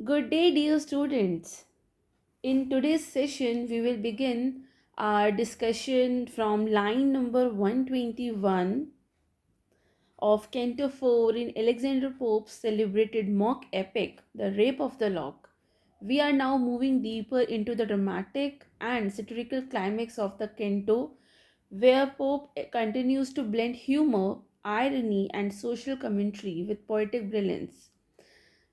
Good day, dear students. In today's session, we will begin our discussion from line number 121 of Canto 4 in Alexander Pope's celebrated mock epic, The Rape of the Lock. We are now moving deeper into the dramatic and satirical climax of the canto, where Pope continues to blend humor, irony, and social commentary with poetic brilliance.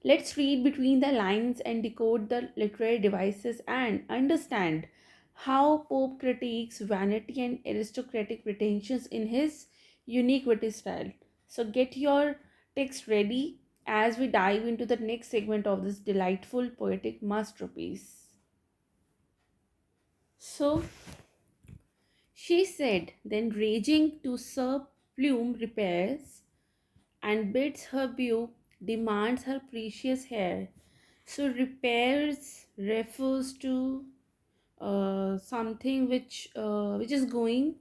Let's read between the lines and decode the literary devices and understand how Pope critiques vanity and aristocratic pretensions in his unique witty style. So get your text ready as we dive into the next segment of this delightful poetic masterpiece. So she said, then raging to Sir Plume repairs and bids her beau demands her precious hair. So repairs refers to something which is going.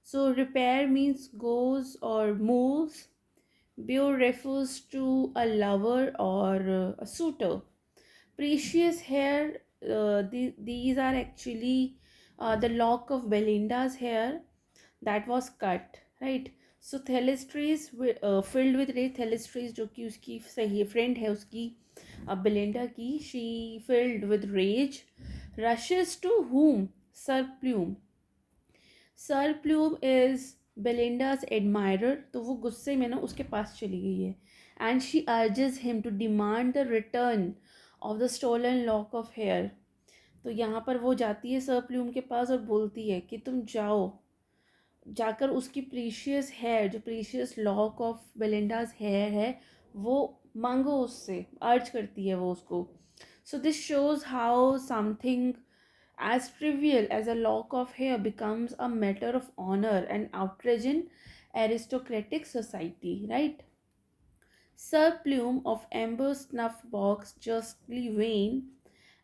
So repair means goes or moves. Beau refers to a lover or a suitor. Precious hair. These are actually the lock of Belinda's hair that was cut, right? So Thelestris filled with rage. Thelestris जो कि उसकी सही friend है उसकी Belinda की, she filled with rage rushes to whom? Sir Plume. Sir Plume is Belinda's admirer, तो वो गुस्से में ना उसके पास चली गई है and she urges him to demand the return of the stolen lock of hair. तो यहाँ पर वो जाती है सर प्लूम के पास और बोलती है कि तुम जाओ, जाकर उसकी प्रीशियस हेयर, जो precious lock of Belinda's hair है, वो मांगो उससे, अर्ज करती है वो उसको. So this shows how something as trivial as a lock of hair becomes a matter of honor and outrage in aristocratic society, right? Sir Plume of Amber Snuff Box justly vain,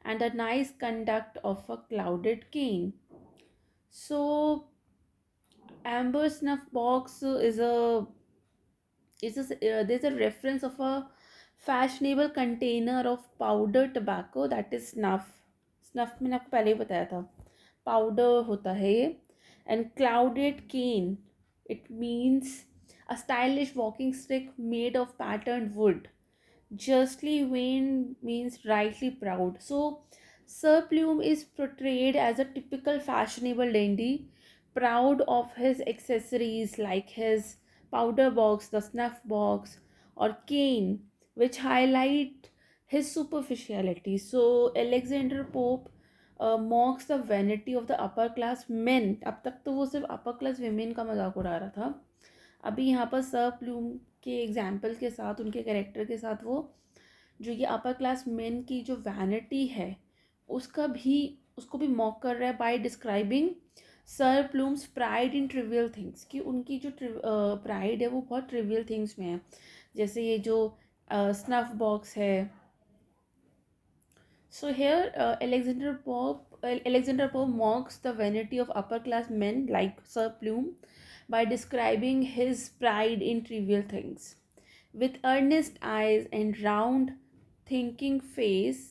and a nice conduct of a clouded cane. So amber snuff box there's a reference of a fashionable container of powdered tobacco, that is snuff. Snuff मैंने आपको पहले ही बताया था, powder होता है ये. And clouded cane, it means a stylish walking stick made of patterned wood. Justly vain means rightly proud. So Sir Plume is portrayed as a typical fashionable dandy, proud of his accessories like his powder box, the snuff box, or cane, which highlight his superficiality. So Alexander Pope mocks the vanity of the upper class men. अब तक तो वो सिर्फ upper class women का मजाक उड़ा रहा था. अभी यहाँ पर सर प्लूम के एग्जाम्पल के साथ, उनके कैरेक्टर के साथ, वो जो ये अपर क्लास मेन की जो वैनिटी है उसका भी, उसको भी मॉक कर रहा है by describing sir Plume's pride in trivial things, कि उनकी जो प्राइड है वो बहुत ट्रिवियल थिंग्स में है. जैसे ये जो स्नफ बॉक्स है. So here Alexander Pope mocks the vanity of upper class men like Sir Plume by describing his pride in trivial things. With earnest eyes and round, thinking face,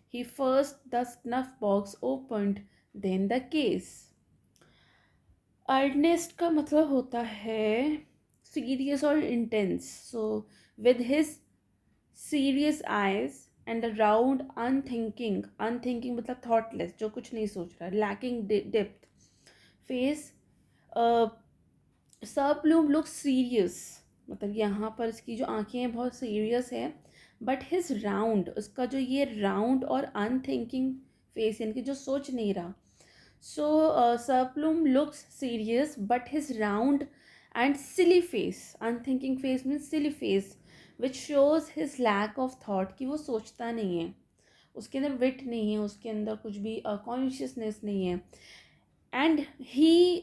he first the snuff box opened, then the case. Earnest का मतलब होता है serious or intense. So, with his serious eyes and the round, unthinking मतलब thoughtless, जो कुछ नहीं सोच रहा, lacking depth face, sir plume look serious, मतलब यहाँ पर इसकी जो आंखें हैं बहुत सीरियस है. बट हिज राउंड, उसका जो ये राउंड और अनथिंकिंग फेस, यानी कि जो सोच नहीं रहा. So sir Plume looks serious but his round and silly face, unthinking face means silly face, which shows his lack of thought, कि वो सोचता नहीं है, उसके अंदर विट नहीं है, उसके अंदर कुछ भी कॉन्शियसनेस नहीं है. And he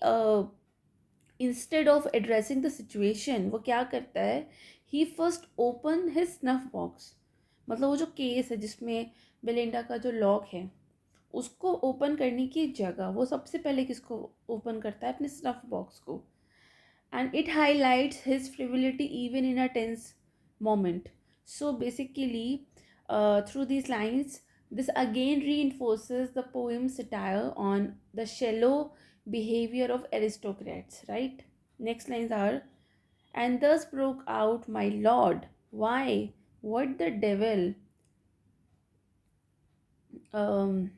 instead of addressing the situation, वो क्या करता है, he first open his snuff box, मतलब वो जो केस है जिसमें बेलिंडा का जो लॉक है उसको ओपन करने की जगह वो सबसे पहले किसको ओपन करता है, अपने स्नफ बॉक्स को. And it highlights his frivolity even in a tense moment. So basically Through these lines, this again reinforces the poem's satire on the shallow behavior of aristocrats, right? Next lines are, and thus broke out, my lord, why? What the devil? Um,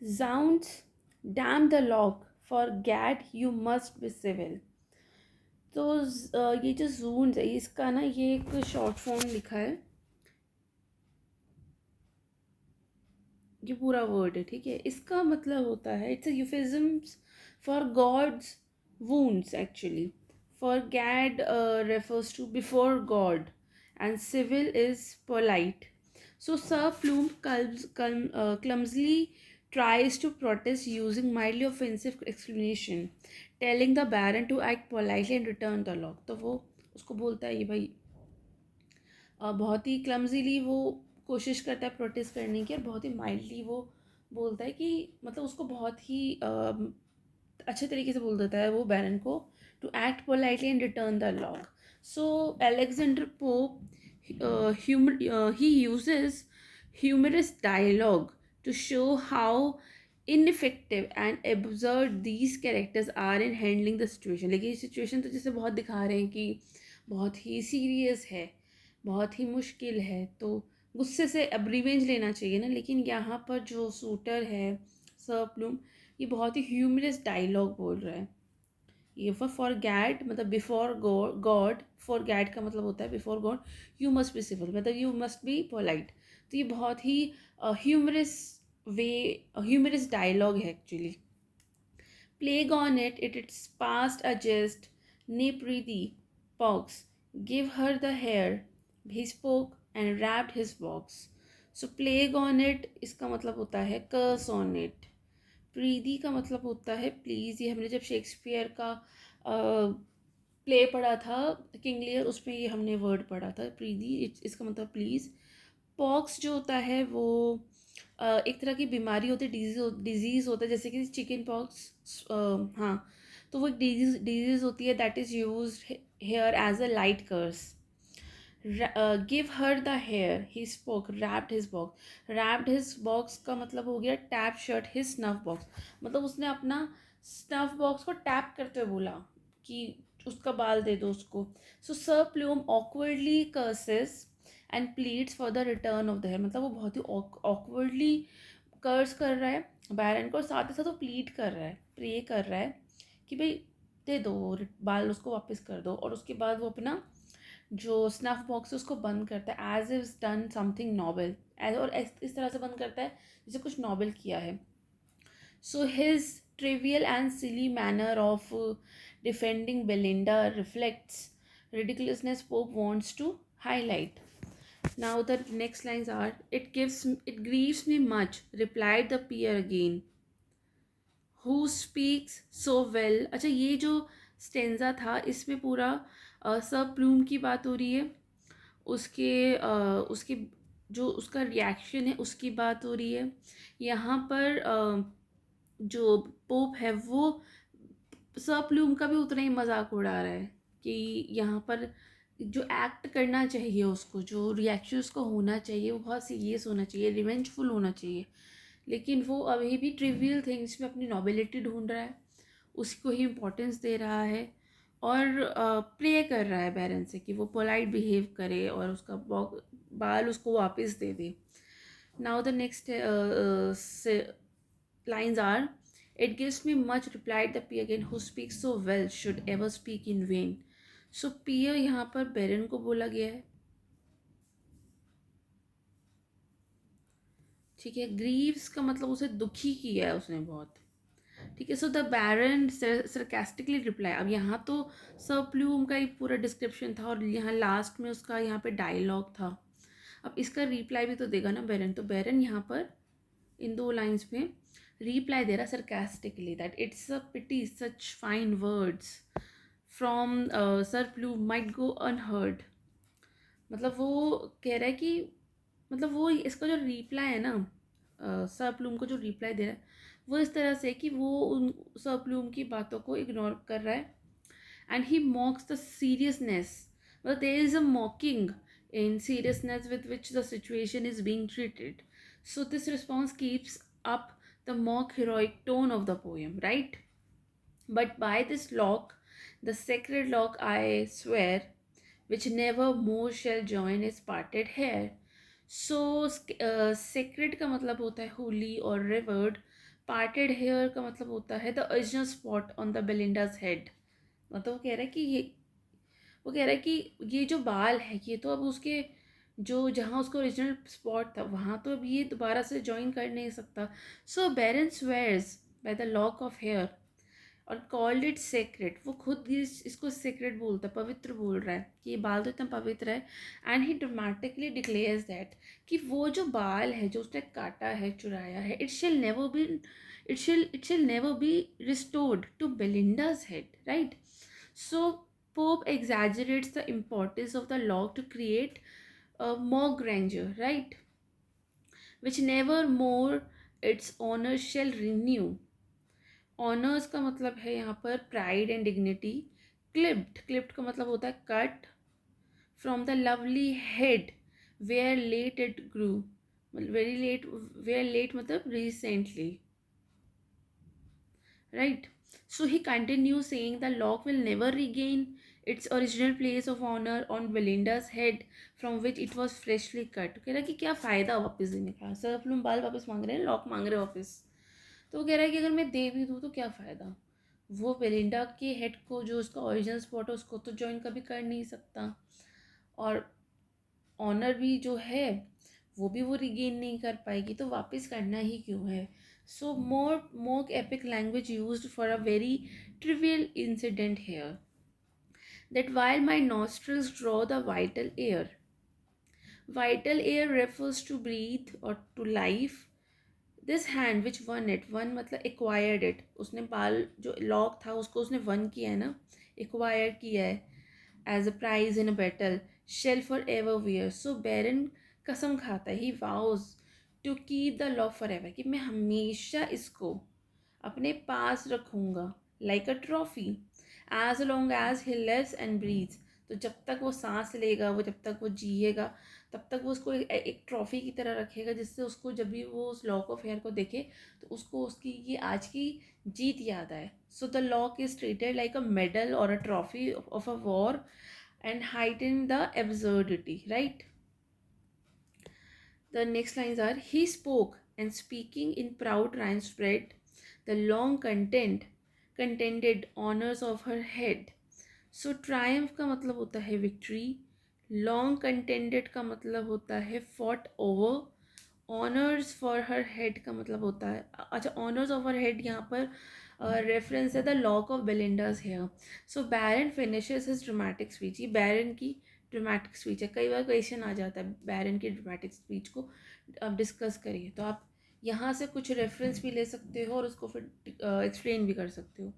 Zounds, damn the lock, for gad you must be civil. तो ये जो जून्स है इसका ना ये एक short form लिखा है, ये पूरा वर्ड है, ठीक है। इसका मतलब होता है it's a euphemisms for God's wounds actually. For gad refers to before God and civil is polite. So Sir Plume clumsily tries to protest using mildly offensive explanation, telling the Baron to act politely and return the lock. तो वो उसको बोलता है ये भाई बहुत ही क्लमजीली वो कोशिश करता है प्रोटेस्ट करने की, और बहुत ही माइल्डली वो बोलता है कि मतलब उसको बहुत ही अच्छे तरीके से बोल देता है वो बैरन को, to act politely and return the lock. So Alexander Pope he uses humorous dialogue to show how ineffective and absurd these characters are in handling the situation. लेकिन ये सिचुएशन तो जैसे बहुत दिखा रहे हैं कि बहुत ही सीरियस है, बहुत ही मुश्किल है, तो गुस्से से अब रिवेंज लेना चाहिए ना। लेकिन यहाँ पर जो शूटर है सर प्लूम, ये बहुत ही ह्यूमरस डायलॉग बोल रहा है। ये फॉर गैड मतलब बिफोर गॉड, फॉर गैड का मतलब होता है before God you must be civil, मतलब यू मस्ट बी पोलाइट। तो ये बहुत ही ह्यूमरस वे, ह्यूमरस डायलॉग है actually. Plague on it, it's past a jest. Nay, prithee, pox, give her the hair. He spoke and wrapped his box. So plague on it इसका मतलब होता है curse on it. प्रीति का मतलब होता है please. ये हमने जब शेक्सपियर का प्ले पढ़ा था किंग लियर, उसमें ये हमने वर्ड पढ़ा था प्रीति, इसका मतलब प्लीज़। पॉक्स जो होता है वो एक तरह की बीमारी होती है, डिजीज़ होता है, जैसे कि चिकन पॉक्स। हाँ, तो वो एक डिजीज़ होती है that is use here as a light curse. Give her the hair, he spoke, rapped his box. Rapped his box का मतलब हो गया tap shut his snuff box, मतलब उसने अपना स्नफ बॉक्स को टैप करते हुए बोला कि उसका बाल दे दो उसको। So sir Plume awkwardly curses and pleads for the return of the hair, मतलब वो बहुत ही ऑकवर्डली कर्स कर रहा है बैरन को, और साथ ही साथ वो प्लीड कर रहा है, प्रे कर रहा है कि भाई दे दो बाल, उसको वापस कर दो। और उसके बाद वो अपना जो स्नफ बॉक्स है उसको बंद करता है as is done something noble, as और इस तरह से बंद करता है जैसे कुछ नॉबल किया है। So his trivial and silly manner of defending Belinda reflects ridiculousness Pope wants to highlight. Now the next lines are, it grieves me much, replied the peer again, who speaks so well. अच्छा, ये जो stanza था इसमें पूरा सब plume की बात हो रही है, उसके जो उसका रिएक्शन है उसकी बात हो रही है। यहाँ पर जो पोप है वो सब प्लूम का भी उतना ही मजाक उड़ा रहा है कि यहाँ पर जो एक्ट करना चाहिए उसको, जो रिएक्शन उसको होना चाहिए वो बहुत सीरियस होना चाहिए, रिवेंजफुल होना चाहिए, लेकिन वो अभी भी ट्रिवियल थिंग्स में अपनी नॉबिलिटी ढूंढ रहा है, उसको ही इम्पोर्टेंस दे रहा है, और प्रे कर रहा है बैरन से कि वो पोलाइट बिहेव करे और उसका बाल उसको वापस दे दे। Now the next lines are, it gives me much, replied the peer again, who speaks so well should ever speak in vain. So peer यहाँ पर बैरन को बोला गया है, ठीक है। ग्रीव्स का मतलब उसे दुखी किया है उसने बहुत, ठीक है। So the baron sarcastically reply, अब यहाँ तो सब प्लूम का ही पूरा डिस्क्रिप्शन था और यहाँ लास्ट में उसका यहाँ पे डायलॉग था, अब इसका रिप्लाई भी तो देगा ना बैरन। तो बैरन यहाँ पर इन दो लाइन्स में रिप्लाई दे रहा sarcastically that it's a pity such fine words from sir Plume might go unheard. मतलब वो कह रहा है कि मतलब वो इसका जो रिप्लाई है ना सर प्लूम को जो रिप्लाई दे रहा है वो इस तरह से कि वो उन सर प्लूम की बातों को इग्नोर कर रहा है, and he मॉक्स the seriousness But there is a mocking in seriousness with which the situation is being treated. So this response keeps up the mock heroic tone of the poem, right? But by this lock, the sacred lock, I swear, which never more shall join his parted hair. So sacred का मतलब होता है holy or revered. Parted hair का मतलब होता है the original spot on the Belinda's head. मतलब वो कह रहा है कि ये जो बाल है ये तो अब उसके जो जहाँ उसका ओरिजिनल स्पॉट था वहाँ तो अब ये दोबारा से ज्वाइन कर नहीं सकता. So baron swears by the lock of hair और कॉल्ड इट सेक्रेट. वो खुद ही इसको सेक्रेट बोलता है, पवित्र बोल रहा है कि ये बाल तो इतना पवित्र है. And he dramatically declares that कि वो जो बाल है जो उसने काटा है, चुराया है, it shall never be restored to Belinda's head, right? So Pope exaggerates the importance of the lock to create a more grandeur, right? Which never more its honor shall renew. Honors का मतलब है यहाँ पर pride and dignity. Clipped का मतलब होता है cut from the lovely head where late it grew. Very late, where late मतलब recently, right? So he continues saying the lock will never regain its original place of honor on Belinda's head from which it was freshly cut. कह रहा है कि क्या फ़ायदा वापस देने का, सिर्फ लोग बाल वापस मांग रहे हैं, लॉक मांग रहे हैं वापस. तो वो कह रहा है कि अगर मैं दे भी दूँ तो क्या फ़ायदा, वो बेलिंडा के हेड को जो उसका ओरिजिनल स्पॉट है उसको तो ज्वाइन कभी कर नहीं सकता, और ऑनर भी जो है वो भी वो रिगेन नहीं कर पाएगी, तो वापस करना ही क्यों है. So more epic language used for a very trivial incident here, that while my nostrils draw the vital air refers to breathe or to life. This hand which won it, one मतलब acquired it, उसने बाल जो lock था उसको उसने one किया है ना, एक्वायर किया है as a prize in a battle, shall forever wear. So Baron कसम खाता है, he vows to keep the lock forever, कि मैं हमेशा इसको अपने पास रखूँगा like a trophy as long as he lives and breathes. तो जब तक वो सांस लेगा, वो जब तक वो जिएगा, तब तक वो उसको एक ट्रॉफी की तरह रखेगा, जिससे उसको जब भी वो उस लॉक ऑफ हेयर को देखे तो उसको उसकी ये आज की जीत याद आए. So the lock is treated like a medal और a trophy of a war and heighten the absurdity, right? The next lines are, he spoke, and speaking in proud rhyme spread the long contended honors of her head. So triumph का मतलब होता है victory, long contended का मतलब होता है fought over, honours for her head का मतलब होता है, अच्छा ऑनर्स ऑफ हर हेड यहाँ पर रेफरेंस है the lock of Belinda's hair. So baron finishes his dramatic speech. ये बैरन की ड्रामेटिक स्पीच है, कई बार क्वेश्चन आ जाता है बैरन की ड्रामेटिक स्पीच को आप डिस्कस करिए, तो आप यहाँ से कुछ रेफरेंस भी ले सकते हो और उसको फिर एक्सप्लेन भी कर सकते हो.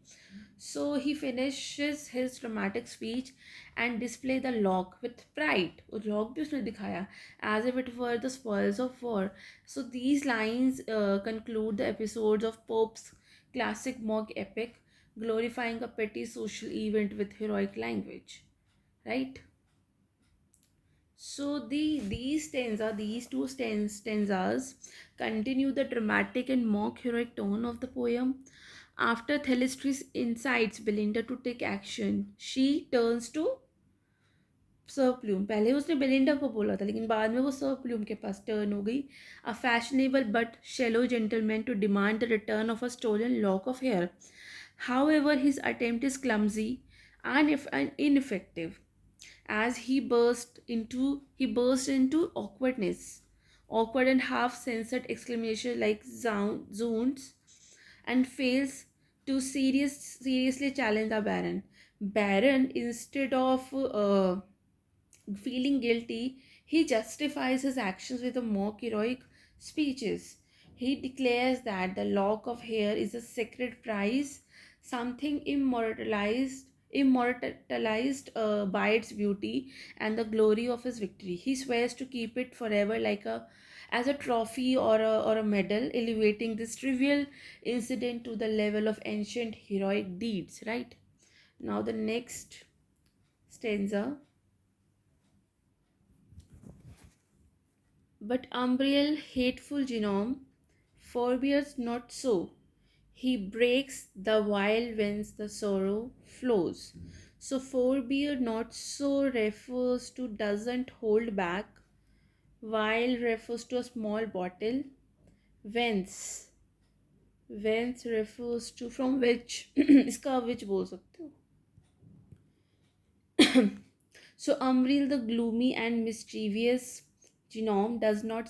So he finishes his dramatic speech and display the lock with pride. वो लॉक भी उसने दिखाया as if it were the spoils of war. So these lines conclude the episodes of Pope's classic mock epic, glorifying a petty social event with heroic language. Right? So these two stanzas continue the dramatic and mock heroic tone of the poem. After Thelestris incites Belinda to take action, she turns to Sir Plume. पहले उसने Belinda को बोला था लेकिन बाद में वो sir plume के पास टर्न हो गई. A fashionable but shallow gentleman to demand the return of a stolen lock of hair. However, his attempt is clumsy and ineffective as he burst into awkward and half-censored exclamation like zounds, and fails to seriously challenge the Baron. Baron, instead of feeling guilty, he justifies his actions with a mock heroic speeches. He declares that the lock of hair is a sacred prize, something immortalized by its beauty and the glory of his victory. He swears to keep it forever like a as a trophy or a medal, elevating this trivial incident to the level of ancient heroic deeds, right? Now the next stanza. But Umbriel, hateful genome, forbears not so. He breaks the while whence the sorrow flows. So forbear not so refers to doesn't hold back, while refers to a small bottle, whence whence refers to from which इसका which बोल सकते हो. So Umbriel, the gloomy and mischievous genome, does not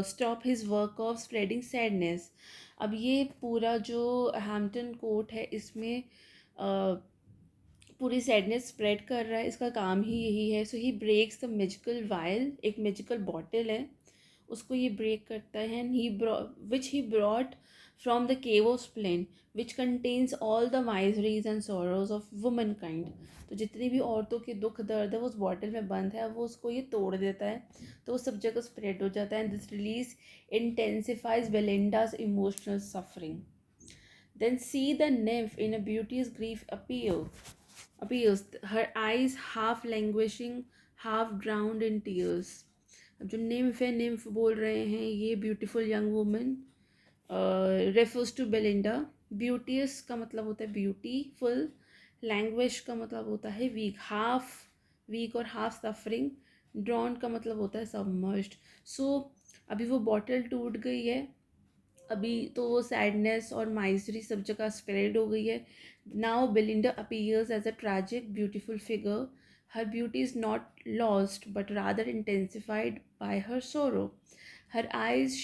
stop his work of spreading sadness. अब ये पूरा जो Hampton coat है इसमें पूरी सैडनेस स्प्रेड कर रहा है, इसका काम ही यही है. So he breaks the magical vial, एक मैजिकल बॉटल है, उसको ये ब्रेक करता है. And he which he brought from the cave of spleen which contains all the miseries and sorrows of womankind. तो जितनी भी औरतों के दुख दर्द है वो उस बॉटल में बंद है, अब वो उसको ये तोड़ देता है तो वो सब जगह स्प्रेड हो जाता है. And this release intensifies Belinda's emotional suffering. Then see the nymph in a beauteous grief appears, her eyes half languishing, half drowned in tears. अब जो निम्फ है, निम्फ बोल रहे हैं ये beautiful young woman, refers to Belinda. Beauteous का मतलब होता है ब्यूटीफुल, लैंग्वेज का मतलब होता है वीक, हाफ वीक और हाफ सफरिंग. ड्रॉन का मतलब होता है सबमर्ज्ड. सो अभी वो बॉटल टूट गई है, अभी तो वो सैडनेस और माइजरी सब जगह स्प्रेड हो गई है. Now Belinda appears as a tragic beautiful figure. Her beauty is not lost but rather intensified by her sorrow. Her eyes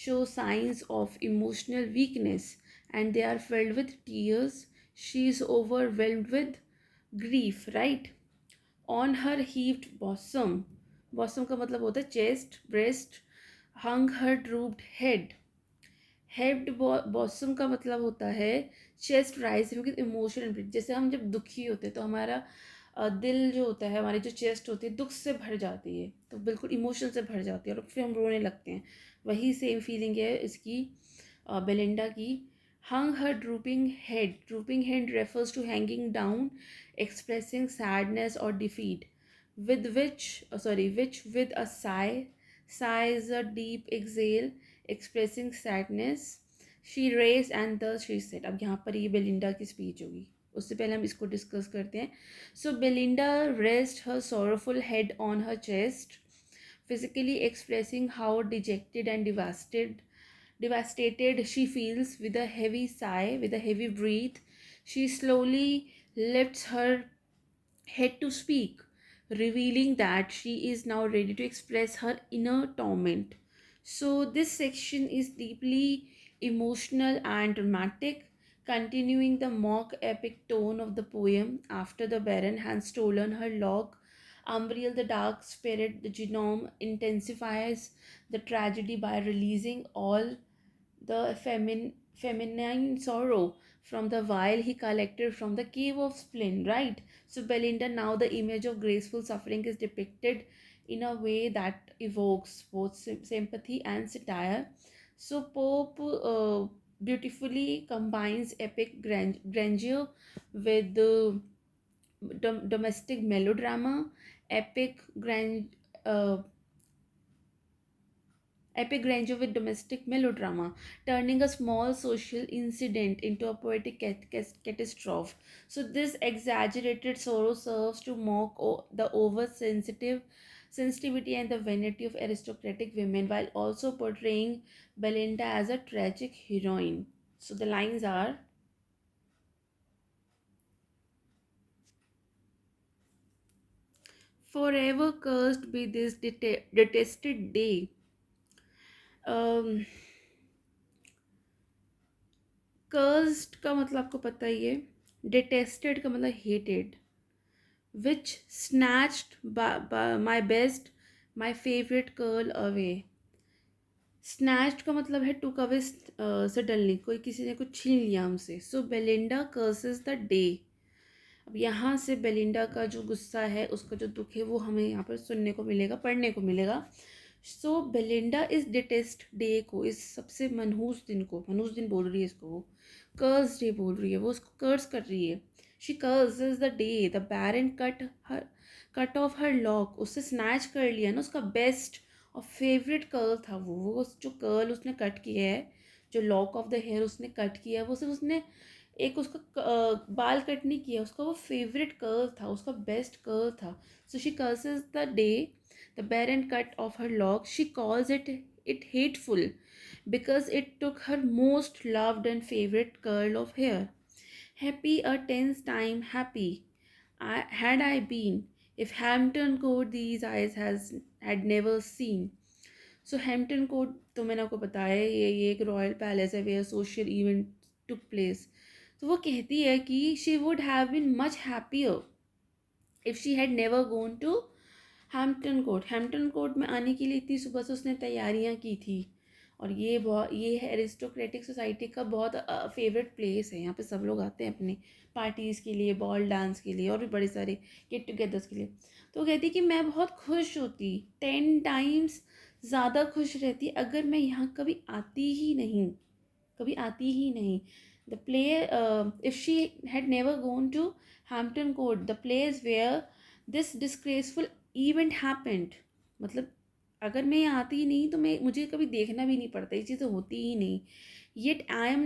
show signs of emotional weakness and they are filled with tears. She is overwhelmed with grief, right? On her heaved bosom, bosom का मतलब होता है chest, breast, hung her drooped head. Heaved bosom का मतलब होता है chest rising with emotion. जैसे हम जब दुखी होते हैं तो हमारा दिल जो होता है, हमारी जो चेस्ट होती है दुख से भर जाती है, तो बिल्कुल इमोशन से भर जाती है और फिर हम रोने लगते हैं. वही सेम फीलिंग है इसकी, बेलिंडा की. Hung her drooping head refers to hanging down, expressing sadness और defeat. with which which with a sigh is a deep exhale expressing sadness. She raised and thus she said. अब यहाँ पर ये Belinda की speech होगी, उससे पहले हम इसको डिस्कस करते हैं. So Belinda rest her sorrowful head on her chest, physically expressing how dejected and devastated she feels. With a heavy sigh, with a heavy breath, she slowly lifts her head to speak, revealing that she is now ready to express her inner torment. So, this section is deeply emotional and dramatic, continuing the mock epic tone of the poem. After the Baron has stolen her lock, Umbriel, the dark spirit, the genome, intensifies the tragedy by releasing all the feminine sorrow from the vial he collected from the cave of spleen, right? So Belinda, now the image of graceful suffering is depicted in a way that evokes both sympathy and satire. So Pope beautifully combines epic grandeur with the domestic melodrama. epic grand uh, Epic grandeur with domestic melodrama, turning a small social incident into a poetic catastrophe. So, this exaggerated sorrow serves to mock the oversensitive sensitivity and the vanity of aristocratic women while also portraying Belinda as a tragic heroine. So, the lines are: forever cursed be this detested day. Um, cursed का मतलब आपको पता ही है, detested का मतलब hated, which snatched my best, my favorite curl away. Snatched का मतलब है took away suddenly, कोई किसी ने कुछ छीन लिया हमसे. So Belinda curses the day. अब यहाँ से बेलिंडा का जो गुस्सा है, उसका जो दुख है, वो हमें यहाँ पर सुनने को मिलेगा, पढ़ने को मिलेगा. सो बेलिंडा इस डिटेस्ट डे को, इस सबसे मनहूस दिन बोल रही है इसको, वो कर्स डे बोल रही है, वो उसको कर्स कर रही है. She curse is the day the baron cut off her lock. उससे स्नैच कर लिया ना उसका बेस्ट और फेवरेट कर्ल था वो जो कर्ल उसने कट किया है, जो लॉक ऑफ द हेयर उसने कट किया है, वो सिर्फ उसने एक उसका बाल कट नहीं किया, उसका वो फेवरेट कर्ल था, उसका बेस्ट कर्ल था. So she curses the day the barren cut of her lock. She calls it hateful because it took her most loved and favorite curl of hair. Happy a tenth time happy had I been if Hampton Court these eyes had never seen. So Hampton Court तो मैंने आपको बताया ये एक royal palace है where social event took place. तो वो कहती है कि she would have been much happier if she had never gone to Hampton Court. Hampton Court में आने के लिए इतनी सुबह से उसने तैयारियां की थी. और ये है एरिस्टोक्रेटिक सोसाइटी का बहुत फेवरेट प्लेस है. यहाँ पे सब लोग आते हैं अपने पार्टीज़ के लिए, बॉल डांस के लिए और भी बड़े सारे गेट टुगेदर्स के लिए. तो वो कहती कि मैं बहुत खुश होती, 10 टाइम्स ज़्यादा खुश रहती अगर मैं यहाँ कभी आती ही नहीं, कभी आती ही नहीं. The play if she had never gone to Hampton Court the place where this disgraceful event happened. मतलब अगर मैं यहाँ आती ही नहीं तो मुझे कभी देखना भी नहीं पड़ता, ये चीज़ें होती ही नहीं. Yet I am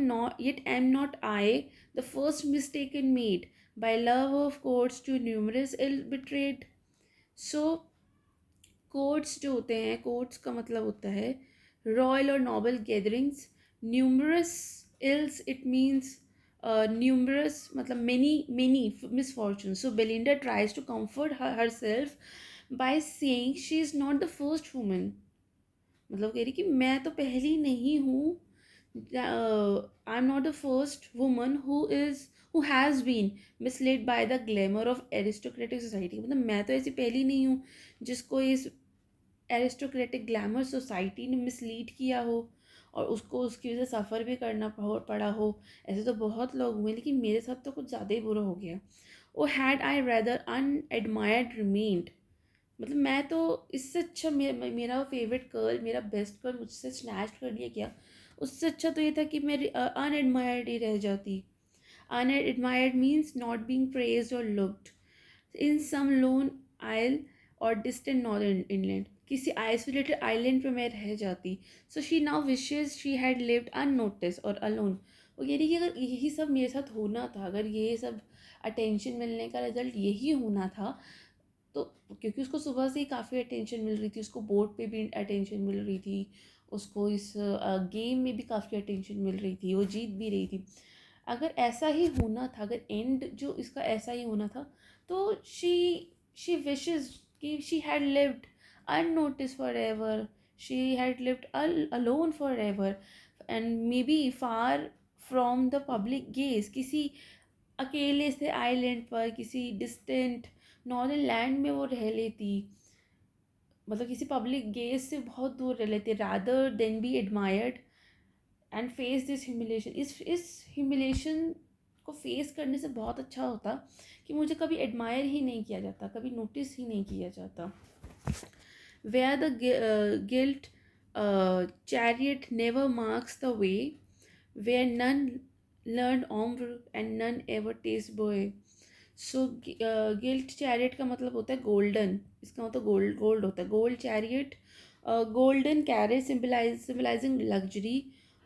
not I the first mistaken made by love of courts to numerous ill betrayed. So courts जो होते हैं, कोर्ट्स का मतलब होता है रॉयल और noble gatherings. Numerous ills it means numerous मतलब many misfortunes. So Belinda tries to comfort herself by saying she is not the first woman. मतलब कह रही कि मैं तो पहली नहीं हूँ. I am not the first woman who has been misled by the glamour of aristocratic society. मतलब मैं तो ऐसी पहली नहीं हूँ जिसको इस एरिस्टोक्रेटिक ग्लैमर सोसाइटी ने मिसलीड किया हो और उसको उसकी वजह से सफ़र भी करना पड़ा हो. ऐसे तो बहुत लोग हुए लेकिन मेरे साथ तो कुछ ज़्यादा ही बुरा हो गया. ओ हैड आई रेदर अनएडमायर्ड रिमेन्ड. मतलब मैं तो इससे अच्छा मेरा फेवरेट कर्ल, मेरा बेस्ट कर्ल मुझसे स्नैच कर लिया गया. उससे अच्छा तो ये था कि मैं अनएडमायर्ड ही रह जाती. अनएडमायर्ड मीन्स नॉट बीइंग प्रेज्ड और लुक्ड इन सम लोन आइल और डिस्टेंट नॉर्दर्न इंग्लैंड. किसी आइसोलेटेड आइलैंड पे मैं रह जाती. So she now wishes she had lived unnoticed और अलोन. वो कह रही कि अगर यही सब मेरे साथ होना था, अगर ये सब अटेंशन मिलने का रिजल्ट यही होना था, तो क्योंकि उसको सुबह से ही काफ़ी अटेंशन मिल रही थी, उसको बोर्ड पे भी अटेंशन मिल रही थी, उसको इस गेम में भी काफ़ी अटेंशन मिल रही थी, वो जीत भी रही थी. अगर ऐसा ही होना था, अगर एंड जो इसका ऐसा ही होना था, तो शी विशेस कि she had lived unnoticed for ever, she had lived alone for ever and may be far from the public gauge. किसी अकेले से आइलैंड पर, किसी डिस्टेंट नॉर्दर्न लैंड में वो रह लेती, मतलब किसी पब्लिक गेज से बहुत दूर रह लेती, rather than be admired and face this humiliation. इस ह्यूमिलेशन को फेस करने से बहुत अच्छा होता कि मुझे कभी एडमायर ही नहीं किया जाता, कभी नोटिस ही नहीं किया जाता. Where the gilt chariot never marks the way, where none learned ombre and none ever taste boy. So guilt chariot का मतलब होता है गोल्डन. इसका मतलब गोल्ड होता है. Gold chariot, golden carriage symbolising luxury.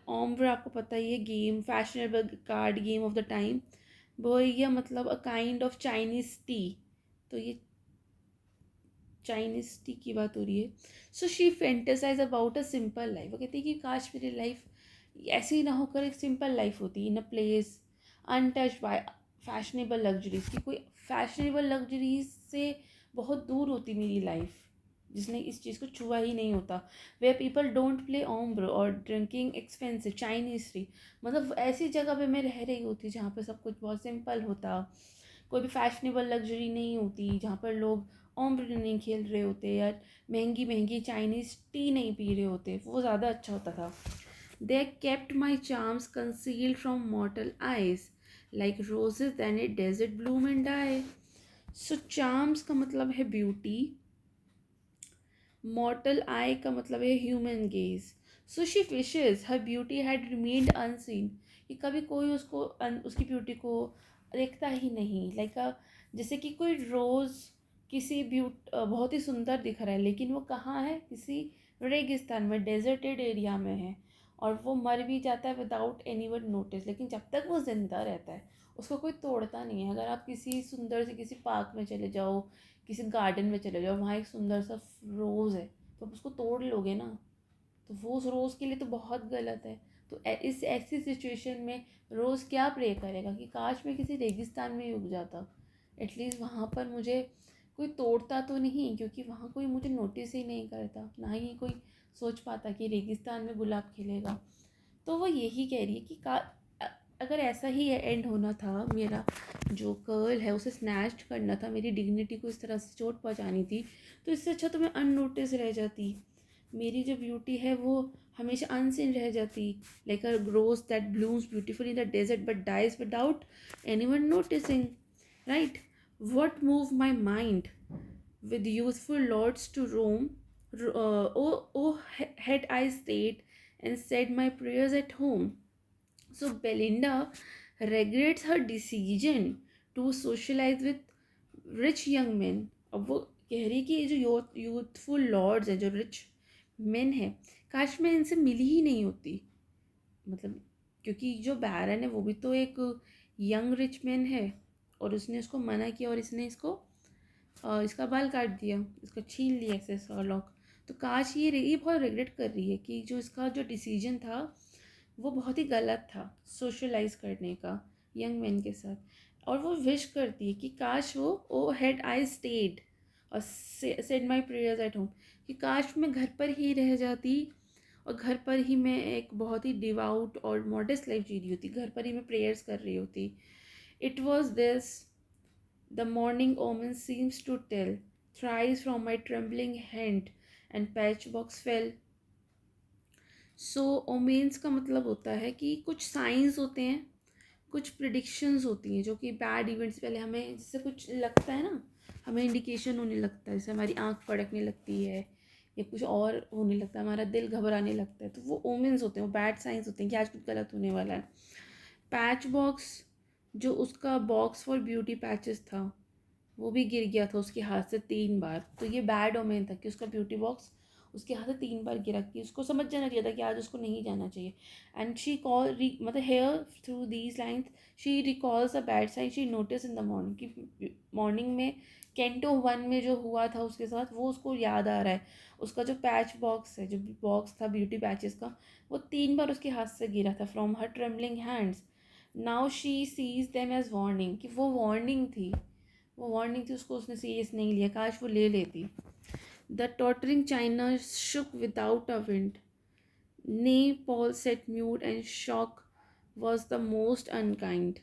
Ombre आपको पता ही है, game, fashionable card game of the time. Bohea मतलब a kind of Chinese tea. तो ये चाइनीज टी की बात हो रही है. So she fantasise about a simple life. वो कहती है कि काश मेरी लाइफ ऐसे ही ना होकर एक सिंपल लाइफ होती in a place untouched by fashionable luxuries. की कोई फैशनेबल लग्जरीज से बहुत दूर होती मेरी लाइफ, जिसने इस चीज़ को छुआ ही नहीं होता. वे पीपल डोंट प्ले ओम्ब्र और ड्रिंकिंग एक्सपेंसिव चाइनीज टी. मतलब ऐसी जगह पे मैं रह रही होती जहाँ पे सब कुछ बहुत सिंपल होता, कोई भी फैशनेबल लग्जरी नहीं होती, जहाँ पर लोग ओम्ब्र नहीं खेल रहे होते या महंगी महंगी चाइनीज़ टी नहीं पी रहे होते. वो ज़्यादा अच्छा होता था. They kept my charms concealed from mortal eyes, like roses than a desert bloom and die. So charms का मतलब है ब्यूटी, mortal eye का मतलब है human gauge. So she wishes her beauty had remained unseen. कि कभी कोई उसकी ब्यूटी को देखता ही नहीं. जैसे कि कोई रोज़ किसी बहुत ही सुंदर दिख रहा है लेकिन वो कहाँ है, किसी रेगिस्तान में, डेजर्टेड एरिया में है, और वो मर भी जाता है विदाउट एनी वन नोटिस, लेकिन जब तक वो ज़िंदा रहता है उसको कोई तोड़ता नहीं है। अगर आप किसी सुंदर से किसी पार्क में चले जाओ, किसी गार्डन में चले जाओ, वहाँ एक सुंदर सा रोज़ है, तो आप उसको तोड़ लोगे ना, तो वो उस रोज़ के लिए तो बहुत गलत है। तो इस ऐसी सिचुएशन में रोज़ क्या प्रे करेगा कि काश मैं किसी रेगिस्तान में ही उग जाता, एटलीस्ट वहाँ पर मुझे कोई तोड़ता तो नहीं, क्योंकि वहाँ कोई मुझे नोटिस ही नहीं करता, ना ही कोई सोच पाता कि रेगिस्तान में गुलाब खिलेगा। तो वो यही कह रही है कि अगर ऐसा ही एंड होना था, मेरा जो कर्ल है उसे स्नैच्ड करना था, मेरी डिग्निटी को इस तरह से चोट पहुँचानी थी, तो इससे अच्छा तो मैं अननोटिस रह जाती, मेरी जो ब्यूटी है वो हमेशा अनसीन रह जाती, like a rose that blooms beautiful in the desert but dies without anyone noticing, right? What moved my mind with youthful lords to roam? Had I stayed and said my prayers at home? So Belinda regrets her decision to socialize with rich young men. अब वो कह रही कि ये जो youthful Lord's हैं, जो rich main है, काश मैं इनसे मिली ही नहीं होती। मतलब क्योंकि जो बैरन है वो भी तो एक यंग रिच मैन है, और उसने उसको मना किया और इसने इसको इसका बाल काट दिया, इसका छीन लिया ऐसे लॉक। तो काश ये बहुत रिग्रेट कर रही है कि जो इसका जो डिसीजन था वो बहुत ही गलत था, सोशलाइज करने का यंग मैन के साथ। और वो विश करती है कि काश वो ओ हैड आई स्टेड और said my prayers at home, कि काश मैं घर पर ही रह जाती, और घर पर ही मैं एक बहुत ही डिवाउट और मॉडेस्ट लाइफ जी रही होती, घर पर ही मैं प्रेयर्स कर रही होती। It was this the morning omen seems to tell, thrice from my trembling hand and patchbox fell। So omens का मतलब होता है कि कुछ साइंस होते हैं, कुछ प्रिडिक्शंस होती हैं जो कि बैड इवेंट्स पहले हमें जैसे कुछ लगता है ना, हमें इंडिकेशन होने लगता है, जैसे हमारी आंख फड़कने लगती है या कुछ और होने लगता है, हमारा दिल घबराने लगता है, तो वो ओमेन्स होते हैं, वो बैड साइंस होते हैं कि आज कुछ गलत होने वाला है। पैच बॉक्स, जो उसका बॉक्स फॉर ब्यूटी पैचेस था, वो भी गिर गया था उसके हाथ से 3 बार, तो ये बैड ओमेन था कि उसका ब्यूटी बॉक्स उसके हाथ से 3 बार गिरा, कि उसको समझ जाना चाहिए था कि आज उसको नहीं जाना चाहिए। एंड शी मतलब here through these lines she recalls a bad sign she notice in the morning, कि मॉर्निंग में कैंटो 1 में जो हुआ था उसके साथ वो उसको याद आ रहा है। उसका जो पैच बॉक्स है, जो बॉक्स था ब्यूटी पैचेस का, वो 3 बार उसके हाथ से गिरा था from her trembling hands. Now she sees them as warning, कि वो वार्निंग थी, वो वार्निंग थी, उसको उसने सीरियस नहीं लिया, काश वो ले लेती। The tottering china shook without a wind, nay Poll sat mute and Shock was the most unkind.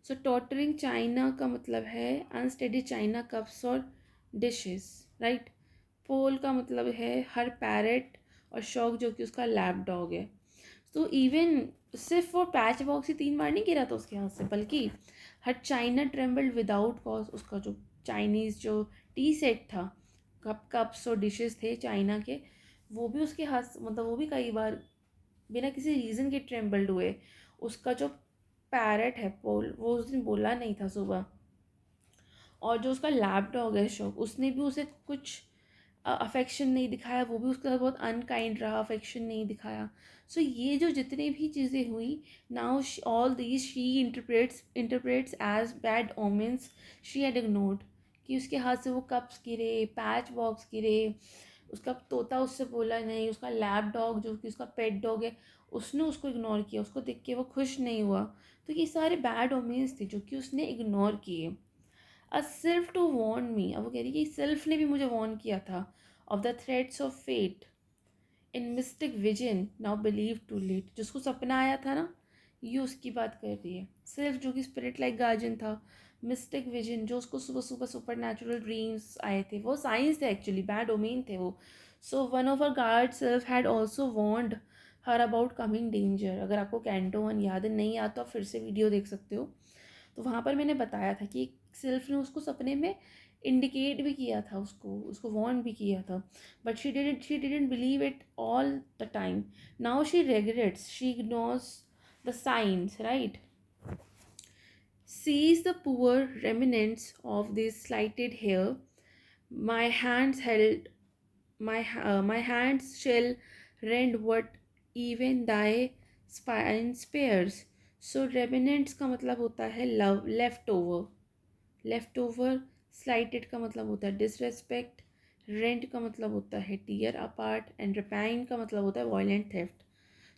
So tottering china का मतलब है अनस्टेडी चाइना कप्स और डिशेस, राइट? पोल का मतलब है हर पैरेट, और शॉक जो कि उसका लैप डॉग है। तो इवन सिर्फ वो पैच बॉक्स ही 3 बार नहीं गिरा था उसके हाथ से, बल्कि हर चाइना ट्रेम्बल्ड विदाउट कॉज, उसका जो चाइनीज़ जो टी सेट था, कप्स और डिशेस थे चाइना के, वो भी उसके हाथ, मतलब वो भी कई बार बिना किसी रीज़न के ट्रेम्बल्ड हुए। उसका जो पैरट है पोल, वो उस दिन बोला नहीं था सुबह, और जो उसका लैप डॉग है शोक, उसने भी उसे कुछ अफेक्शन नहीं दिखाया, वो भी उसके साथ बहुत अनकाइंड रहा, अफेक्शन नहीं दिखाया। सो ये जो जितनी भी चीज़ें हुई, now all these she interprets as bad omens she had ignored, कि उसके हाथ से वो कप्स गिरे, पैच बॉक्स गिरे, उसका तोता उससे बोला नहीं, उसका लैब डॉग जो कि उसका पेट डॉग है उसने उसको इग्नोर किया, उसको देख के वो खुश नहीं हुआ। तो ये सारे बैड ओमेंस थे जो कि उसने इग्नोर किए। अ सेल्फ टू वॉर्न मी, अब वो कह रही कि सेल्फ ने भी मुझे वॉर्न किया था of the threads of fate in mystic vision now believe too late, जिसको सपना आया था ना, ये उसकी बात कर रही है। सेल्फ जो कि स्पिरिट लाइक गार्जियन था, मिस्टिक विजन जो उसको सुबह सुबह सुपर नेचुरल ड्रीम्स आए थे, वो साइंस थे एक्चुअली, बैड ओमेन थे वो। So one of her guard sylph had also warned her about coming danger. अगर आपको कैंटो 1 याद नहीं आता तो आप फिर से वीडियो देख सकते हो, तो वहाँ पर मैंने बताया था कि सेल्फ ने उसको सपने में इंडिकेट भी किया था, उसको वार्न भी किया था, but she didn't believe it all the time. Now she regrets, she ignores the science, right? Sees the poor remnants of this slighted hair, my hands held my hands shall rend what even thy spine spares. So remnants का मतलब होता है love, left over. Left over, slighted का मतलब होता है disrespect, rent का मतलब होता है टीयर अपार्ट, एंड रिपाइन का मतलब होता है violent theft.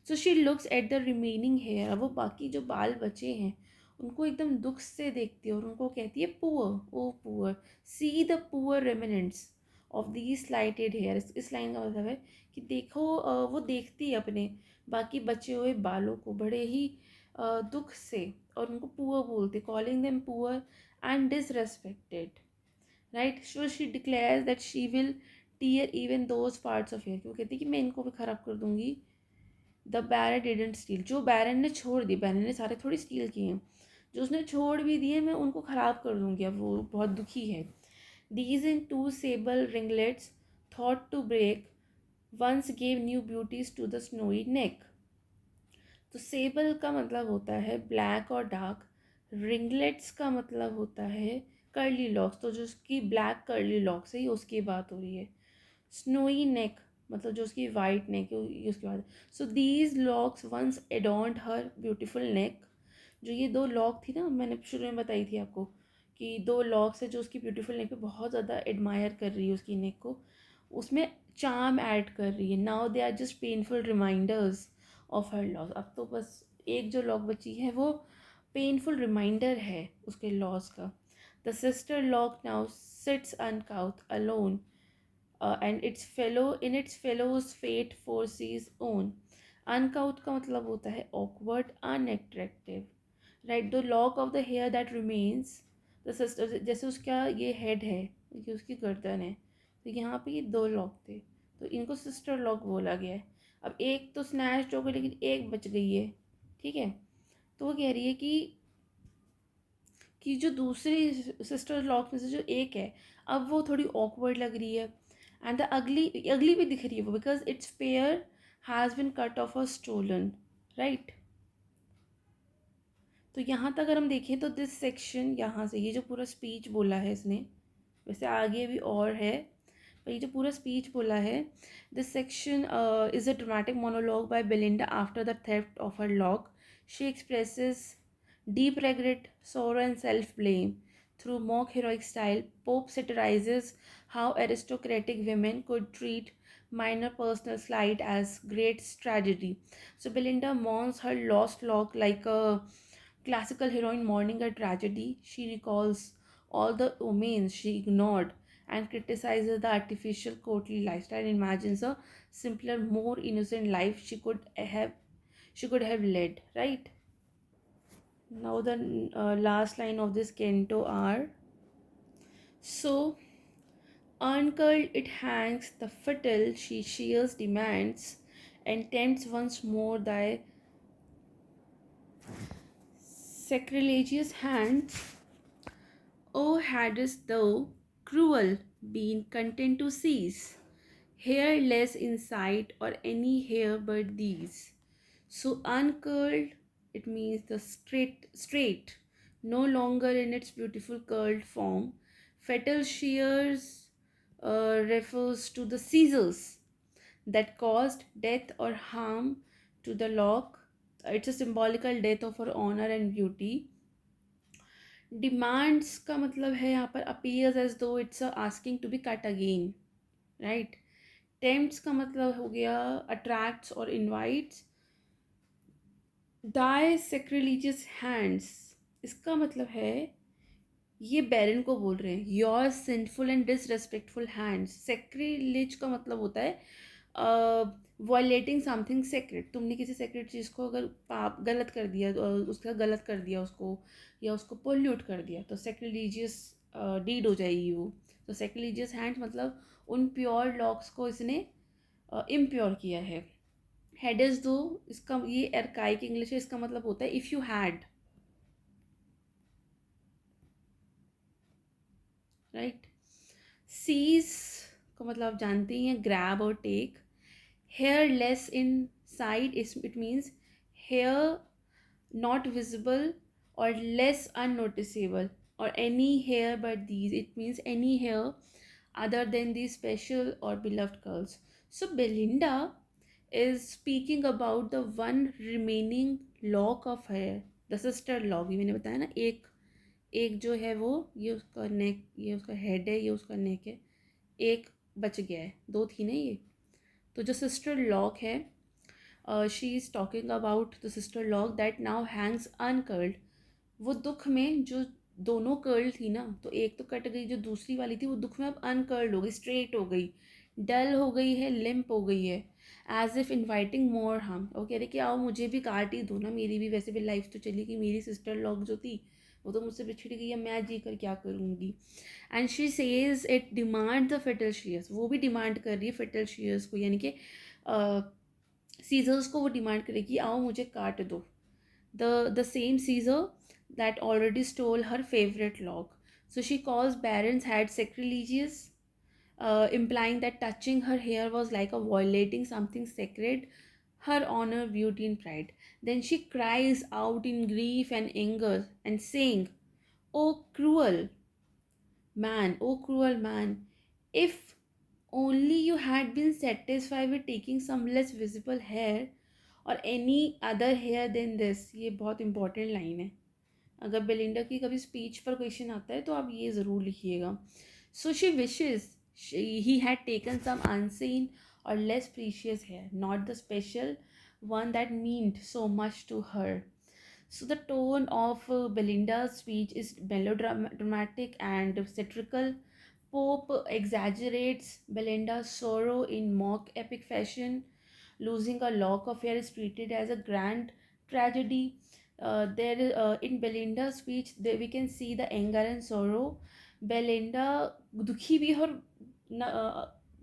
So she looks at the remaining hair. अब वो बाकी जो बाल बचे हैं उनको एकदम दुख से देखती है और उनको कहती है poor, oh poor, see the poor remnants of the slighted hair. इस लाइन का मतलब है कि देखो, वो देखती है अपने बाकी बचे हुए बालों को बड़े ही दुख से, और उनको पुअर बोलते, calling them poor and disrespected, right? So she declares that she will tear even those parts of hair. क्यों कहती है कि मैं इनको भी खराब कर दूंगी. The baron didn't steal. जो बैरन ने छोड़ दी, बैरन ने सारे थोड़ी स्टील किए हैं, जो उसने छोड़ भी दिए मैं उनको खराब कर दूंगी. अब वो बहुत दुखी है. These in two sable ringlets thought to break once gave new beauties to the snowy neck. तो सेबल का मतलब होता है ब्लैक और डार्क. रिंगलेट्स का मतलब होता है कर्ली लॉक्स. तो जो उसकी ब्लैक कर्ली लॉक्स है ये उसकी बात हो रही है. स्नोई नेक मतलब जो उसकी वाइट नेक है ये उसकी बात. So these locks once adorned her beautiful neck. जो ये दो लॉक थी ना, मैंने शुरू में बताई थी आपको कि दो लॉक्स है जो उसकी ब्यूटीफुल नेक पे बहुत ज़्यादा एडमायर कर रही है उसकी नेक को, उसमें चार्म ऐड कर रही है. Now they are just painful reminders of her loss. अब तो बस एक जो लॉक बची है वो पेनफुल रिमाइंडर है उसके लॉस का. The sister lock now sits uncouth alone and its fellow in its fellow's fate foresees own. Uncouth का मतलब होता है awkward, unattractive, right. The lock of the hair that remains the sister, जैसे उसका ये हेड है, ये उसकी गर्दन है, तो यहाँ पे ये दो लॉक थे तो इनको सिस्टर लॉक बोला गया है. अब एक तो स्नैच्ड हो गई लेकिन एक बच गई है, ठीक है. तो वो कह रही है कि जो दूसरी सिस्टर लॉक में से जो एक है अब वो थोड़ी ऑकवर्ड लग रही है. एंड द अगली अगली भी दिख रही है वो, because it's pair has been cut off और स्टोलन, राइट. तो यहाँ तक अगर हम देखें तो दिस सेक्शन, यहाँ से ये जो पूरा स्पीच बोला है इसने, वैसे आगे भी और है पर ये जो पूरा स्पीच बोला है, this section is a dramatic monologue by Belinda after the theft of her lock. She expresses deep regret, sorrow, and self blame. Through mock heroic style, Pope satirizes how aristocratic women could treat minor personal slight as great tragedy. So Belinda mourns her lost lock like a classical heroine mourning a tragedy. She recalls all the omens she ignored and criticizes the artificial courtly lifestyle and imagines a simpler, more innocent life she could have led, right? Now the last line of this canto are, so uncurled it hangs, the fiddle she shears demands, and tempts once more thy sacrilegious hands. O hadst thou, cruel, been content to cease, hair less in sight or any hair but these. So uncurled, it means the straight, no longer in its beautiful curled form. Fatal shears refers to the scissors that caused death or harm to the lock. It's a symbolical death of her honor and beauty. Demands का मतलब है यहाँ पर appears as though it's asking to be cut again, right? Tempts का मतलब हो गया attracts or invites. Thy sacrilegious hands, इसका मतलब है ये बैरन को बोल रहे हैं, your sinful and disrespectful hands. Sacrilege का मतलब होता है वॉयलेटिंग समथिंग सेक्रेट. तुमने किसी सेक्रेट चीज़ को अगर पाप गलत कर दिया, उसका गलत कर दिया उसको, या उसको पोल्यूट कर दिया, तो सेक्रिलीजियस डीड हो जाएगी वो. तो सेक्रिलीजियस हैंड्स मतलब उन प्योर लॉक्स को इसने इम्प्योर किया है. हैड इज दो, इसका ये एर्काइक इंग्लिश है, इसका मतलब होता है if you had, right. Seize का मतलब आप जानते ही हैं, ग्रैब और take. Hair less in sight, it means hair not visible और लेस अननोटिसेबल, और any hair but these, it means any hair other than these special or beloved curls. So Belinda is speaking about the one remaining lock of hair, the sister lock. ये मैंने बताया ना, एक एक जो है वो, ये उसका नेक, ये उसका हेड है, ये उसका नेक है, एक बच गया है, दो थी ना ये। तो जो सिस्टर लॉक है, she is talking about the sister lock that now hangs uncurled. वो दुख में जो दोनों कर्ल थी ना, तो एक तो कट गई, जो दूसरी वाली थी वो दुख में अब अनकर्ल्ड हो गई, स्ट्रेट हो गई, डल हो गई है, लिम्प हो गई है, as if inviting more harm. वो कह रहे कि आओ मुझे भी काट ही दो ना, मेरी भी वैसे भी लाइफ तो चली गई, मेरी सिस्टर लॉक जो थी वो तो मुझसे बिछड़ गई है, मैं जी कर क्या करूँगी। And she says it demand the fatal shears, वो भी डिमांड कर रही है फेटल शेयर्स को, यानी कि सीजर्स को वो डिमांड करेगी आओ मुझे काट दो। The same Caesar that already stole her favorite log. So she calls Baron's head sacrilegious, implying that touching her hair was like a violating something sacred, her honor, beauty, and pride. Then she cries out in grief and anger and saying, "Oh cruel oh cruel man, if only you had been satisfied with taking some less visible hair or any other hair than this." ये बहुत important line है, अगर Belinda की कभी speech पर question आता है तो आप ये ज़रूर लिखिएगा। So she wishes he had taken some unseen और less precious hair, not the special one that meant so much to her. So the tone of Belinda's speech is melodramatic and satirical. Pope exaggerates Belinda's sorrow in mock epic fashion. Losing a lock of hair is treated as a grand tragedy. In Belinda's speech, there we can see the anger and sorrow. Belinda दुखी भी है और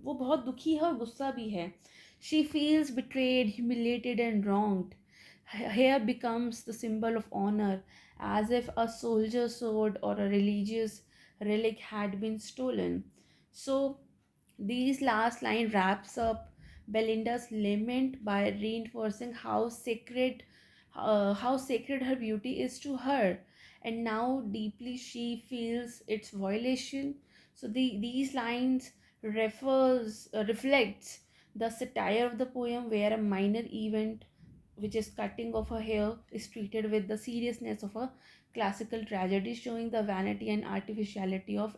वो बहुत दुखी है और गुस्सा भी है. She feels betrayed, humiliated, and wronged. Hair becomes the symbol of honor, as if a soldier's sword or a religious relic had been stolen. So, these last line wraps up Belinda's lament by reinforcing how sacred her beauty is to her, and now deeply she feels its violation. So these lines reflects the satire of the poem, where a minor event, which is cutting of her hair, is treated with the seriousness of a classical tragedy, showing the vanity and artificiality of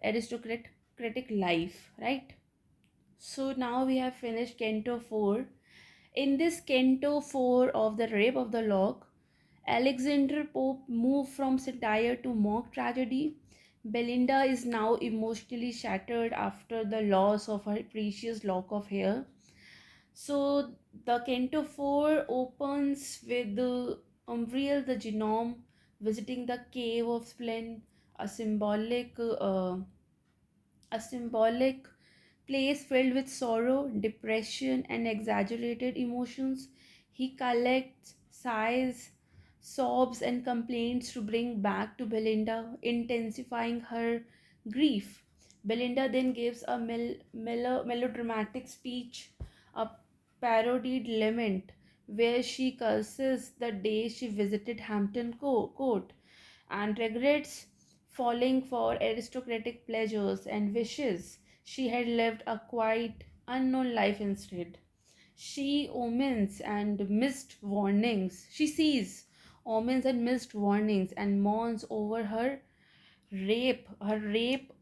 aristocratic life, right? So now we have finished Canto 4. In this Canto 4 of the Rape of the Lock, Alexander Pope moved from satire to mock tragedy. Belinda is now emotionally shattered after the loss of her precious lock of hair. So the Canto 4 opens with the Umbriel the Genome visiting the Cave of Splin, a symbolic place filled with sorrow, depression, and exaggerated emotions. He collects sighs, sobs, and complaints to bring back to Belinda, intensifying her grief. Belinda then gives a melodramatic speech, a parodied lament, where she curses the day she visited Hampton Court and regrets falling for aristocratic pleasures and wishes she had lived a quiet, unknown life instead. She omens and missed warnings. She sees omens and missed warnings and mourns over her rape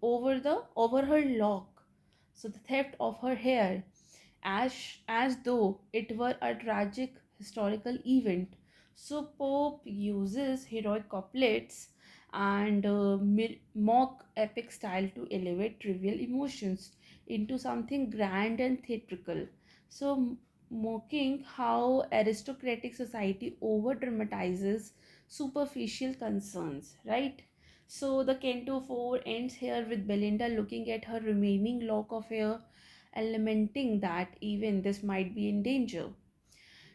over her lock. So the theft of her hair, as though it were a tragic historical event. So Pope uses heroic couplets and mock epic style to elevate trivial emotions into something grand and theatrical. So mocking how aristocratic society over dramatizes superficial concerns, right? So the Canto 4 ends here with Belinda looking at her remaining lock of hair and lamenting that even this might be in danger.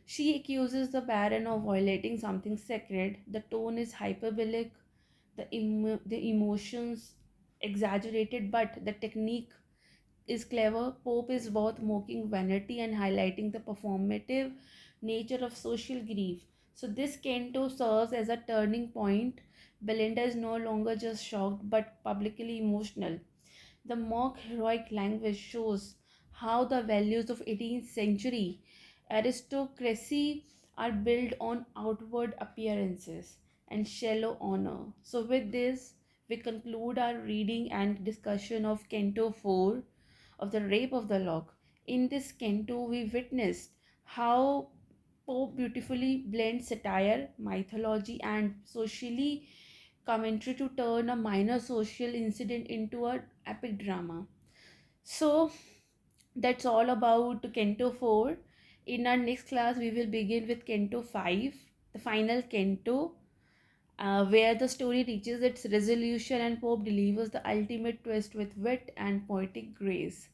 She accuses the Baron of violating something sacred. The tone is hyperbolic, the emotions exaggerated, but the technique is clever. Pope is both mocking vanity and highlighting the performative nature of social grief. So this canto serves as a turning point. Belinda is no longer just shocked but publicly emotional. The mock heroic language shows how the values of 18th century aristocracy are built on outward appearances and shallow honor. So, with this, we conclude our reading and discussion of Canto 4 of The Rape of the Lock. In this canto, we witnessed how Pope beautifully blends satire, mythology, and socially commentary to turn a minor social incident into an epic drama. So that's all about Canto 4. In our next class, we will begin with Canto 5, the final canto, where the story reaches its resolution and Pope delivers the ultimate twist with wit and poetic grace.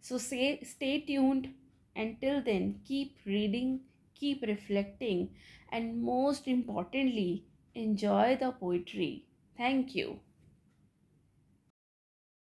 So stay tuned. Until then, keep reading, keep reflecting, and most importantly, enjoy the poetry. Thank you.